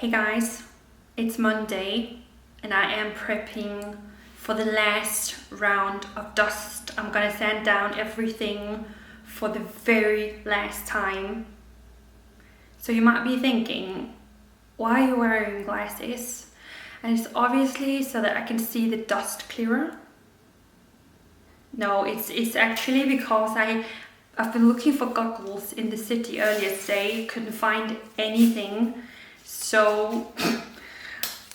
Hey guys, it's Monday and I am prepping for the last round of dust. I'm gonna sand down everything for the very last time. So you might be thinking, why are you wearing glasses? And it's obviously so that I can see the dust clearer. No, it's actually because I've been looking for goggles in the city earlier today, couldn't find anything. So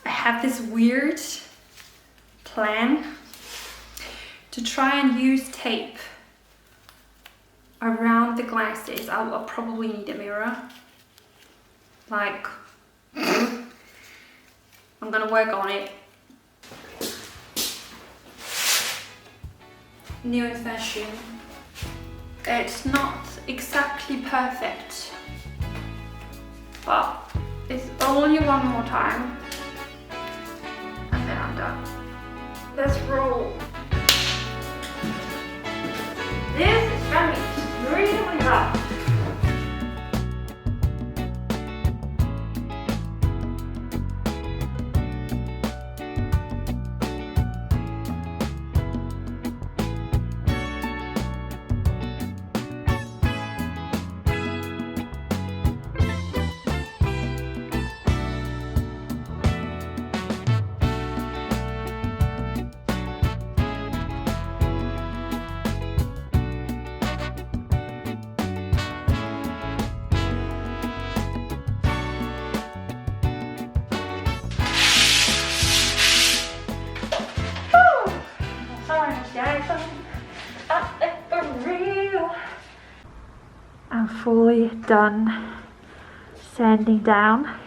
I have this weird plan to try and use tape around the glasses. I'll probably need a mirror. Like, I'm gonna work on it. New in fashion. It's not exactly perfect, but it's only one more time and then I'm done. Let's roll. This is gonna be really hot. I'm fully done sanding down,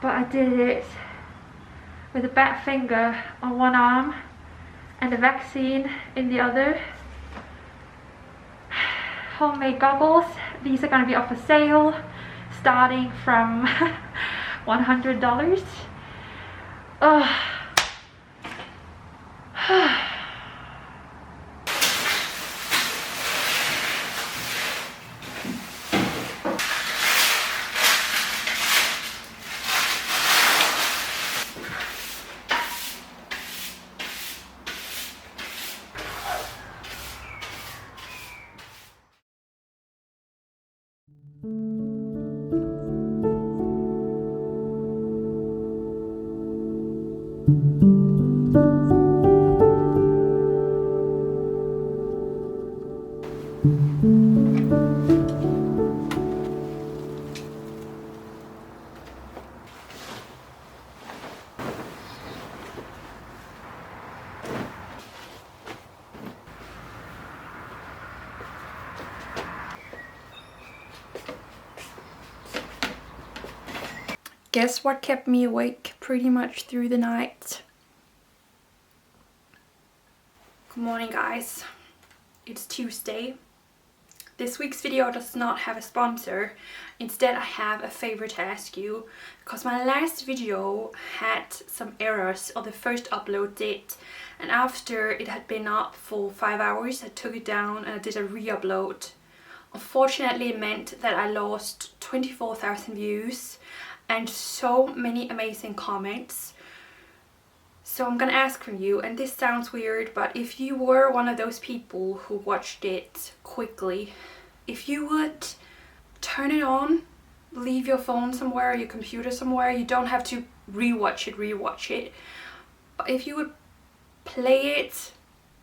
but I did it with a bat finger on one arm and a vaccine in the other. Homemade goggles, these are going to be off for sale starting from $100. Oh. Guess what kept me awake pretty much through the night? Good morning guys, it's Tuesday. This week's video does not have a sponsor. Instead I have a favor to ask you, because my last video had some errors, or the first upload did, and after it had been up for 5 hours I took it down and I did a re-upload. Unfortunately it meant that I lost 24,000 views and so many amazing comments. So I'm gonna ask from you, and this sounds weird, but if you were one of those people who watched it quickly, if you would turn it on, leave your phone somewhere, your computer somewhere, you don't have to rewatch it, but if you would play it,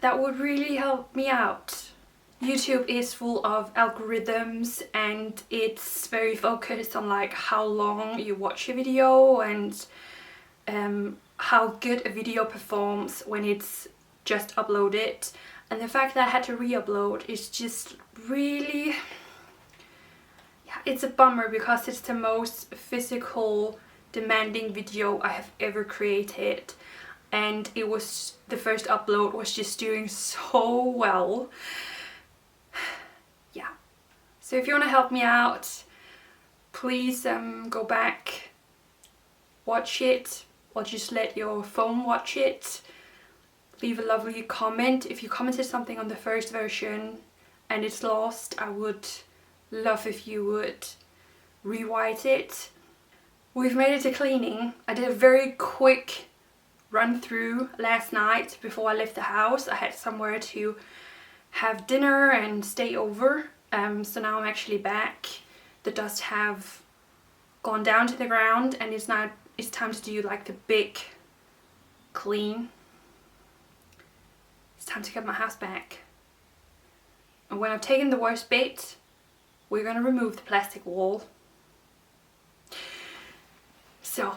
that would really help me out. YouTube is full of algorithms and it's very focused on like how long you watch a video and how good a video performs when it's just uploaded. And the fact that I had to re-upload is just really, yeah, it's a bummer, because it's the most physical demanding video I have ever created, and it was, the first upload was just doing so well. Yeah, so if you want to help me out, please go back, watch it, or just let your phone watch it. Leave a lovely comment. If you commented something on the first version and it's lost, I would love if you would rewrite it. We've made it to cleaning. I did a very quick run through last night before I left the house. I had somewhere to have dinner and stay over. So now I'm actually back. The dust have gone down to the ground and it's time to do like the big clean. It's time to get my house back. And when I've taken the worst bit, we're gonna remove the plastic wall. So.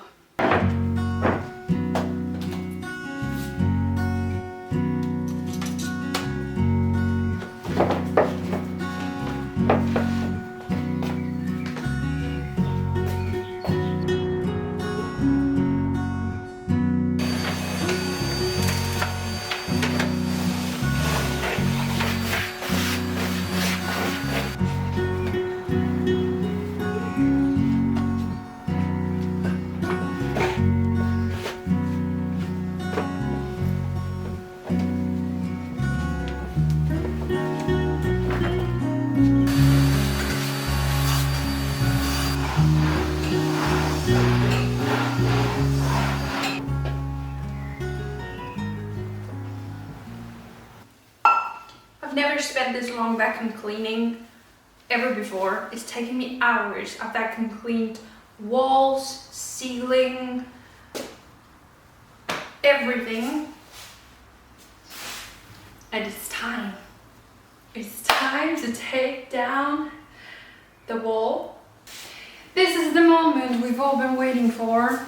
Never spent this long vacuum cleaning ever before. It's taken me hours. I've vacuum cleaned walls, ceiling, everything. And it's time. It's time to take down the wall. This is the moment we've all been waiting for.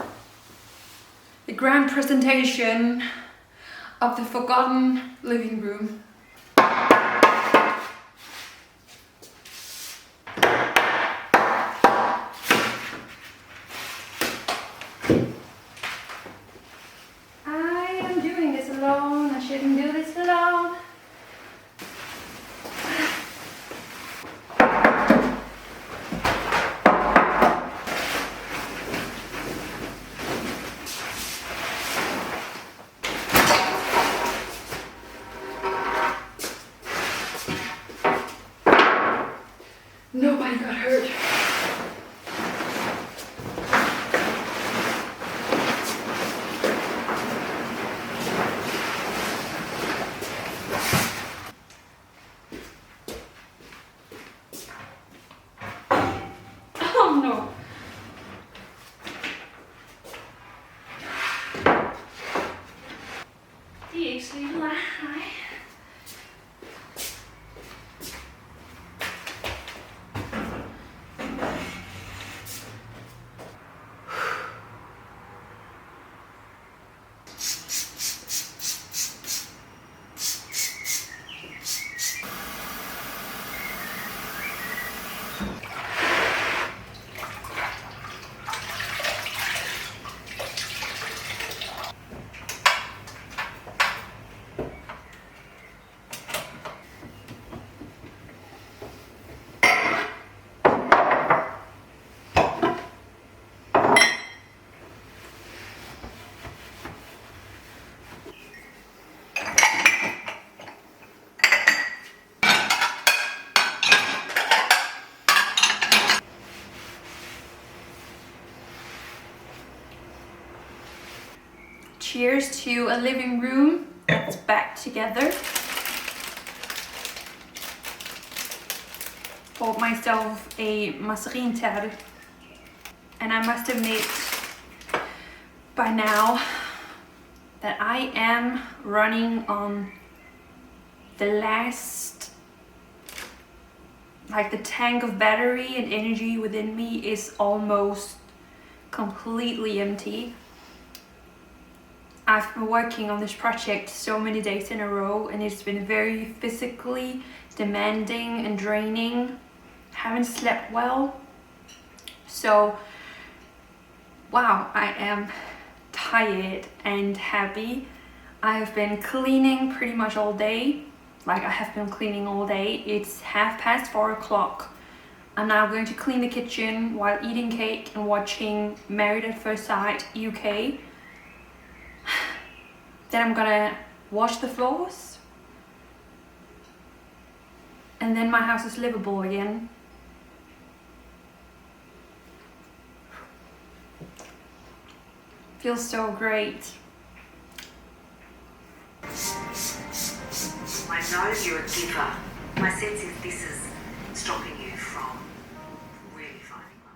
The grand presentation of the forgotten living room. I shouldn't do this alone. Nobody got hurt. Cheers to a living room that's back together. Bought myself a mazarineterde, and I must admit by now that I am running on the last, like the tank of battery and energy within me is almost completely empty. I've been working on this project so many days in a row and it's been very physically demanding and draining. Haven't slept well. So, wow, I am tired and happy. I have been cleaning pretty much all day. Like I have been cleaning all day. It's 4:30 o'clock. I'm now going to clean the kitchen while eating cake and watching Married at First Sight UK. Then I'm gonna wash the floors. And then my house is livable again. feels so great. I know you're a giver. My sense is this is stopping you from really finding love.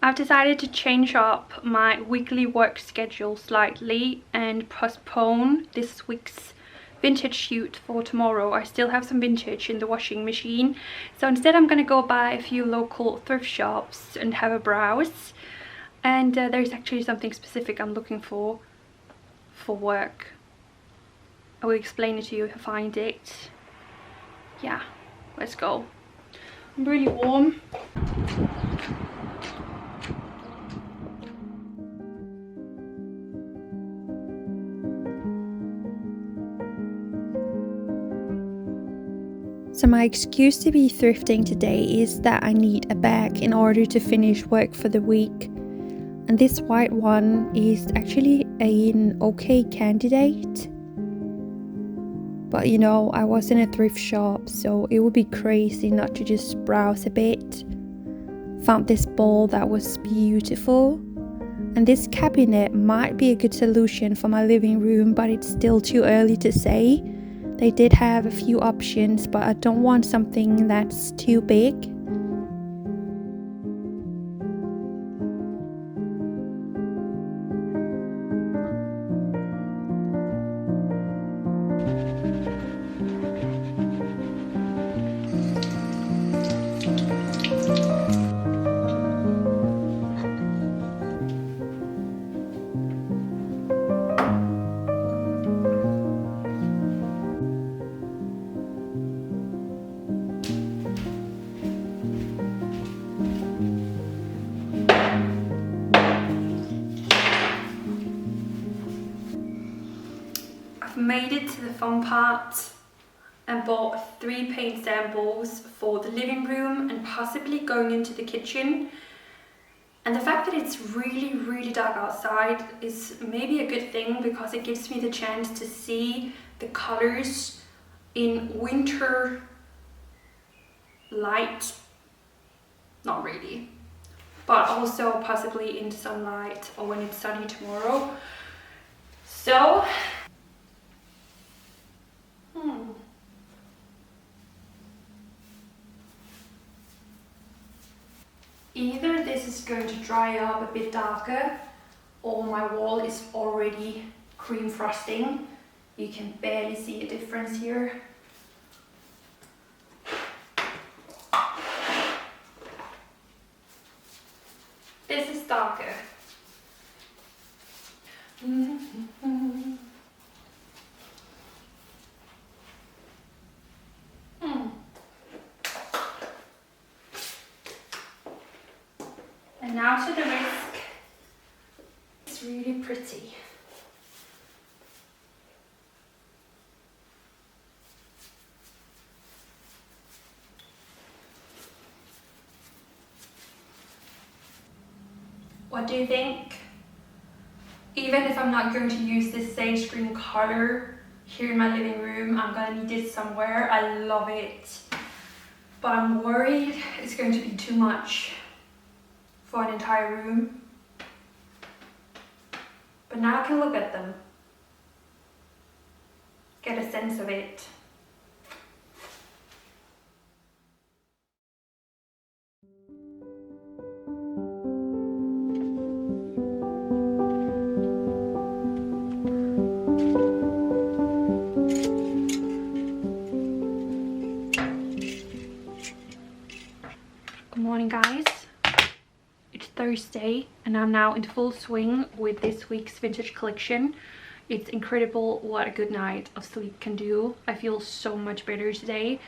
I've decided to change up my weekly work schedule slightly and postpone this week's vintage shoot for tomorrow. I still have some vintage in the washing machine, so instead I'm going to go by a few local thrift shops and have a browse. And there's actually something specific I'm looking for work. I will explain it to you if I find it. Yeah, let's go. I'm really warm. So my excuse to be thrifting today is that I need a bag in order to finish work for the week. And this white one is actually an okay candidate. But you know, I was in a thrift shop, so it would be crazy not to just browse a bit. Found this bowl that was beautiful. And this cabinet might be a good solution for my living room, but it's still too early to say. They did have a few options, but I don't want something that's too big. Made it to the fun part and bought 3 paint samples for the living room and possibly going into the kitchen. And the fact that it's really dark outside is maybe a good thing, because it gives me the chance to see the colors in winter light. Not really, but also possibly in sunlight or when it's sunny tomorrow. So either this is going to dry up a bit darker, or my wall is already cream frosting. You can barely see a difference here. This is darker. And now to the risk. It's really pretty. What do you think? Even if I'm not going to use this sage green color here in my living room, I'm gonna need it somewhere. I love it, but I'm worried it's going to be too much for an entire room. But now I can look at them, get a sense of it. Good morning, guys. It's Thursday and I'm now in full swing with this week's vintage collection. It's incredible what a good night of sleep can do. I feel so much better today.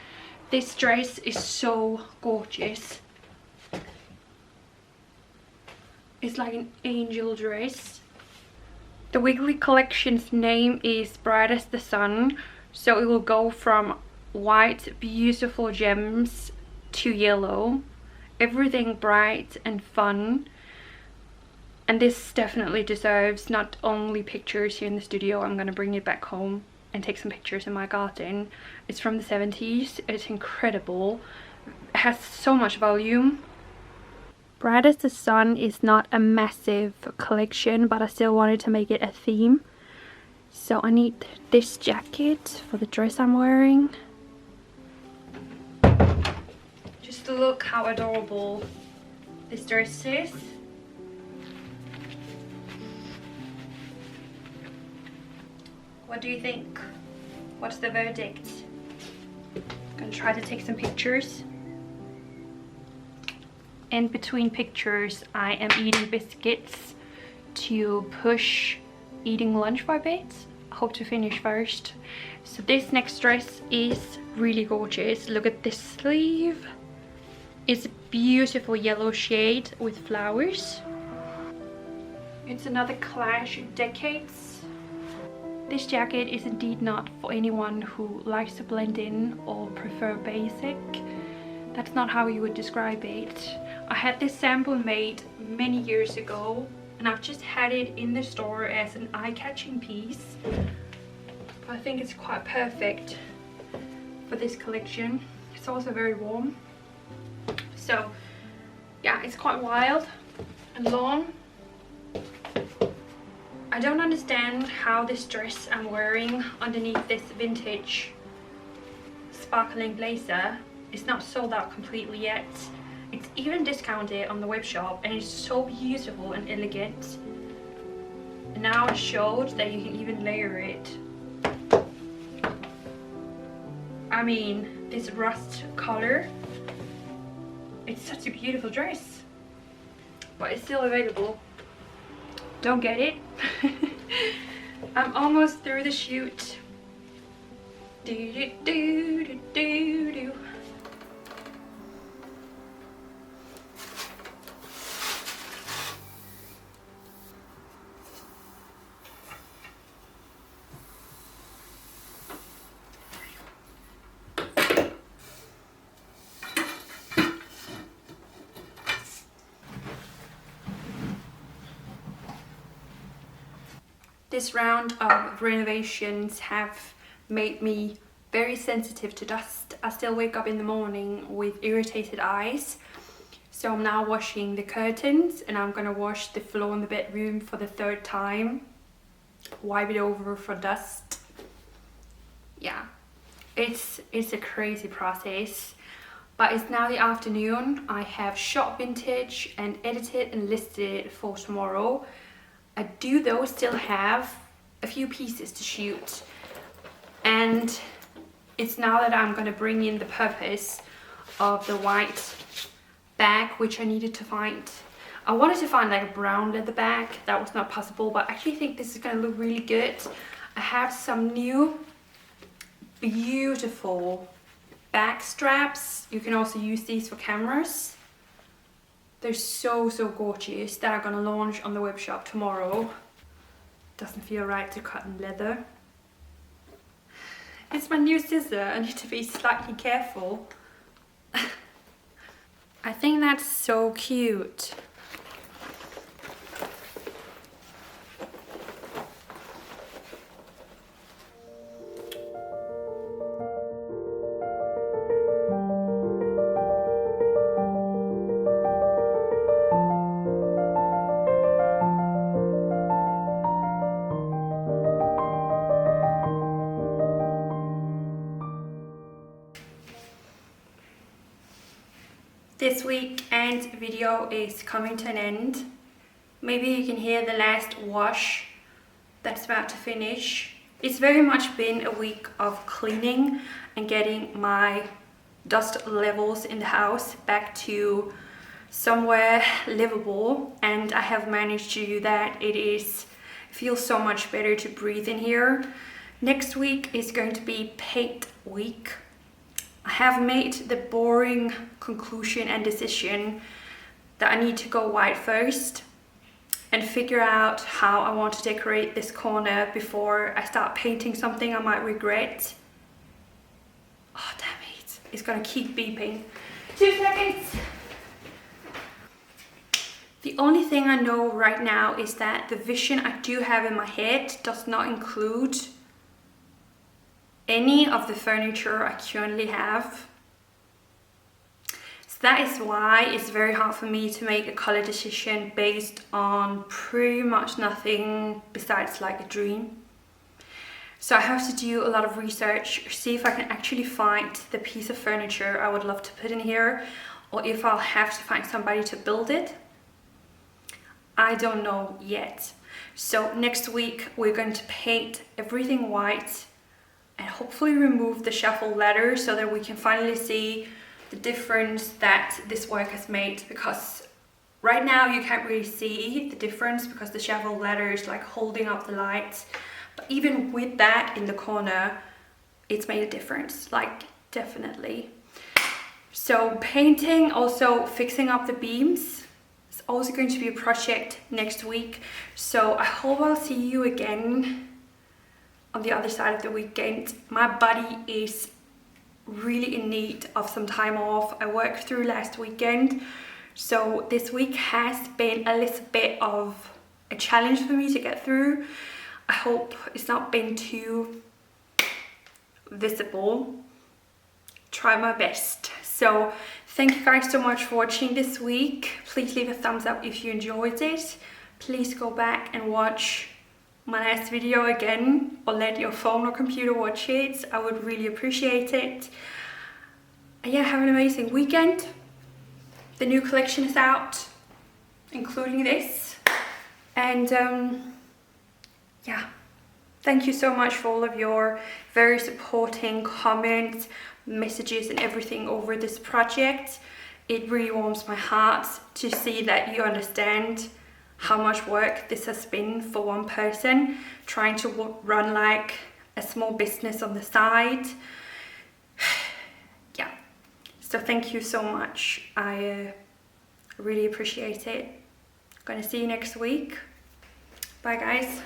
This dress is so gorgeous. It's like an angel dress. The weekly collection's name is Bright as the Sun, so it will go from white beautiful gems to yellow, everything bright and fun. And this definitely deserves not only pictures here in the studio, I'm gonna bring it back home and take some pictures in my garden. It's from the 70s, it's incredible, it has so much volume. Bright as the Sun is not a massive collection, but I still wanted to make it a theme. So I need this jacket for the dress I'm wearing. Just look how adorable this dress is. What do you think? What's the verdict? I'm gonna try to take some pictures. In between pictures, I am eating biscuits to push eating lunch for a bit. I hope to finish first. So this next dress is really gorgeous. Look at this sleeve. It's a beautiful yellow shade with flowers. It's another clash of decades. This jacket is indeed not for anyone who likes to blend in or prefer basic. That's not how you would describe it. I had this sample made many years ago and I've just had it in the store as an eye-catching piece. But I think it's quite perfect for this collection. It's also very warm. So yeah, it's quite wild and long. I don't understand how this dress I'm wearing underneath this vintage sparkling blazer is not sold out completely yet. It's even discounted on the web shop and it's so beautiful and elegant. And now I showed that you can even layer it. I mean, this rust color, it's such a beautiful dress, but it's still available. Don't get it. I'm almost through the shoot. Do do do do do do. This round of renovations have made me very sensitive to dust. I still wake up in the morning with irritated eyes. So I'm now washing the curtains and I'm gonna wash the floor in the bedroom for the 3rd time. Wipe it over for dust. Yeah, it's a crazy process. But it's now the afternoon. I have shot vintage and edited and listed it for tomorrow. I do though still have a few pieces to shoot, and it's now that I'm gonna bring in the purpose of the white bag, which I needed to find. I wanted to find like a brown leather bag. That was not possible, but I actually think this is gonna look really good. I have some new beautiful bag straps. You can also use these for cameras. They're so gorgeous that I'm gonna launch on the web shop tomorrow. Doesn't feel right to cut in leather. It's my new scissor, I need to be slightly careful. I think that's so cute. This weekend video is coming to an end. Maybe you can hear the last wash that's about to finish. It's very much been a week of cleaning and getting my dust levels in the house back to somewhere livable, and I have managed to do that. It feels so much better to breathe in here. Next week is going to be paint week. I have made the boring conclusion and decision that I need to go white first and figure out how I want to decorate this corner before I start painting something I might regret. is gonna keep beeping. 2 seconds. The only thing I know right now is that the vision I do have in my head does not include any of the furniture I currently have. So that is why it's very hard for me to make a color decision based on pretty much nothing besides like a dream. So I have to do a lot of research, see if I can actually find the piece of furniture I would love to put in here, or if I'll have to find somebody to build it. I don't know yet. So next week we're going to paint everything white and hopefully remove the shuffle ladder so that we can finally see the difference that this work has made, because right now you can't really see the difference because the shuffle ladder is like holding up the lights. But even with that in the corner, it's made a difference, like definitely. So painting, also fixing up the beams, is also going to be a project next week. So I hope I'll see you again on the other side of the weekend. My body is really in need of some time off. I worked through last weekend, so this week has been a little bit of a challenge for me to get through. I hope it's not been too visible. Try my best. So thank you guys so much for watching this week. Please leave a thumbs up if you enjoyed it. Please go back and watch my last video again, or let your phone or computer watch it. I would really appreciate it. And yeah, have an amazing weekend. The new collection is out, including this. And yeah, thank you so much for all of your very supporting comments, messages and everything over this project. It really warms my heart to see that you understand how much work this has been for one person trying to run like a small business on the side. Yeah, so thank you so much. I really appreciate it. Gonna see you next week. Bye guys.